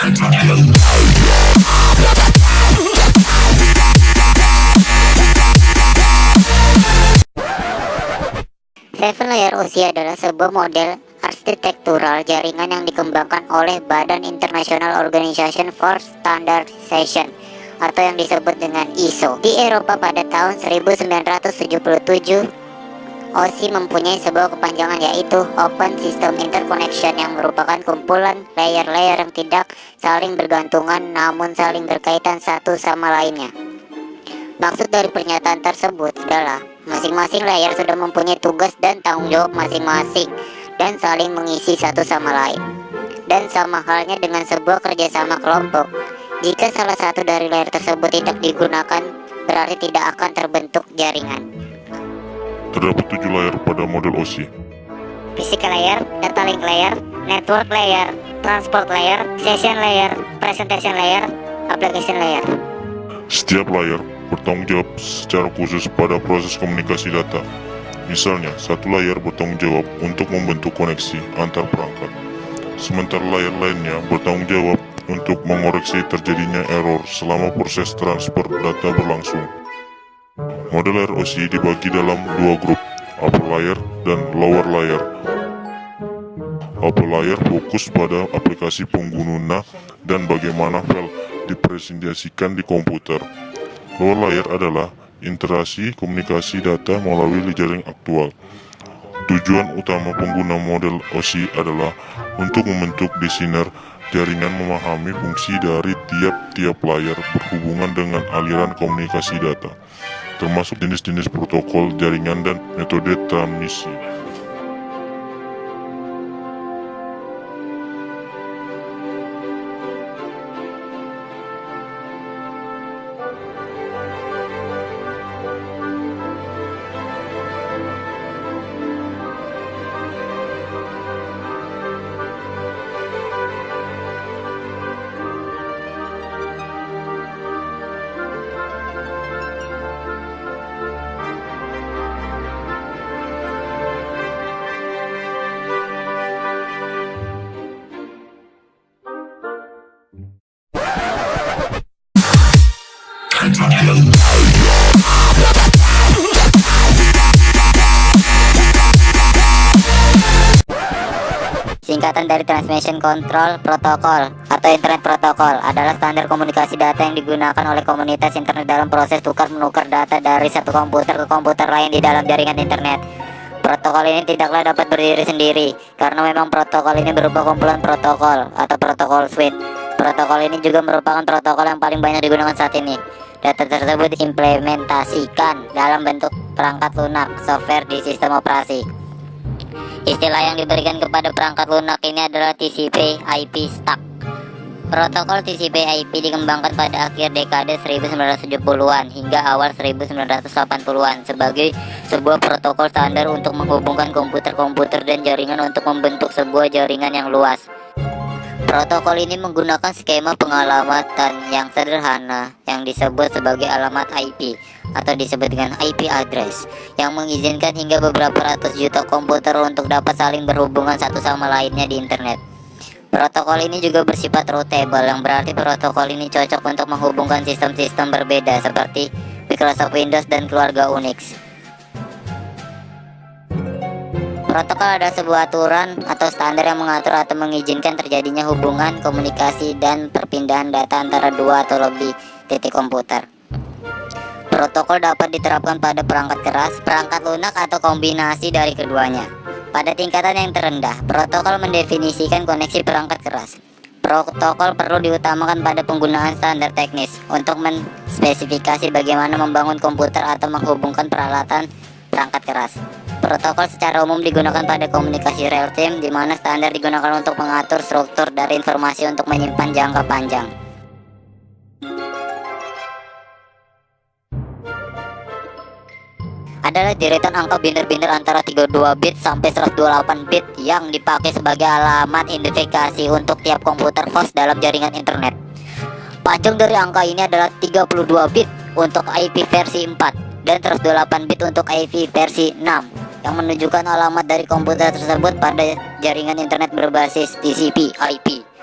Seven Layer OSI adalah sebuah model arsitektural jaringan yang dikembangkan oleh Badan International Organization for Standardization atau yang disebut dengan ISO. Di Eropa pada tahun 1977, OSI mempunyai sebuah kepanjangan yaitu Open System Interconnection, yang merupakan kumpulan layer-layer yang tidak saling bergantungan namun saling berkaitan satu sama lainnya. Maksud dari pernyataan tersebut adalah masing-masing layer sudah mempunyai tugas dan tanggung jawab masing-masing dan saling mengisi satu sama lain. Dan sama halnya dengan sebuah kerjasama kelompok, jika salah satu dari layer tersebut tidak digunakan, berarti tidak akan terbentuk jaringan. Terdapat 7 layer pada model OSI. Physical layer, data link layer, network layer, transport layer, session layer, presentation layer, application layer. Setiap layer bertanggung jawab secara khusus pada proses komunikasi data. Misalnya, satu layer bertanggung jawab untuk membentuk koneksi antar perangkat, sementara layer lainnya bertanggung jawab untuk mengoreksi terjadinya error selama proses transfer data berlangsung. Model layer OSI dibagi dalam dua grup, upper layer dan lower layer. Upper layer fokus pada aplikasi pengguna dan bagaimana file dipresentasikan di komputer. Lower layer adalah interaksi komunikasi data melalui jaring aktual. Tujuan utama pengguna model OSI adalah untuk membentuk desainer jaringan, memahami fungsi dari tiap-tiap layer berhubungan dengan aliran komunikasi data, termasuk jenis-jenis protokol jaringan dan metode transmisi. Singkatan dari Transmission Control Protocol atau Internet Protocol adalah standar komunikasi data yang digunakan oleh komunitas internet dalam proses tukar-menukar data dari satu komputer ke komputer lain di dalam jaringan internet. Protokol ini tidaklah dapat berdiri sendiri, karena memang protokol ini berupa kumpulan protokol atau protokol suite. Protokol ini juga merupakan protokol yang paling banyak digunakan saat ini. Data tersebut diimplementasikan dalam bentuk perangkat lunak software di sistem operasi. Istilah yang diberikan kepada perangkat lunak ini adalah TCP/IP stack. Protokol TCP/IP dikembangkan pada akhir dekade 1970-an hingga awal 1980-an sebagai sebuah protokol standar untuk menghubungkan komputer-komputer dan jaringan untuk membentuk sebuah jaringan yang luas. Protokol ini menggunakan skema pengalamatan yang sederhana yang disebut sebagai alamat IP atau disebut dengan IP address, yang mengizinkan hingga beberapa ratus juta komputer untuk dapat saling berhubungan satu sama lainnya di internet. Protokol ini juga bersifat routable, yang berarti protokol ini cocok untuk menghubungkan sistem-sistem berbeda seperti Microsoft Windows dan keluarga Unix. Protokol adalah sebuah aturan atau standar yang mengatur atau mengizinkan terjadinya hubungan, komunikasi, dan perpindahan data antara dua atau lebih titik komputer. Protokol dapat diterapkan pada perangkat keras, perangkat lunak, atau kombinasi dari keduanya. Pada tingkatan yang terendah, protokol mendefinisikan koneksi perangkat keras. Protokol perlu diutamakan pada penggunaan standar teknis untuk menspesifikasi bagaimana membangun komputer atau menghubungkan peralatan perangkat keras. Protokol secara umum digunakan pada komunikasi real time, di mana standar digunakan untuk mengatur struktur dari informasi untuk menyimpan jangka panjang. Adalah deretan angka biner-biner antara 32 bit sampai 128 bit yang dipakai sebagai alamat identifikasi untuk tiap komputer host dalam jaringan internet. Panjang dari angka ini adalah 32 bit untuk IP versi 4 dan 128 bit untuk IP versi 6, yang menunjukkan alamat dari komputer tersebut pada jaringan internet berbasis TCP/IP.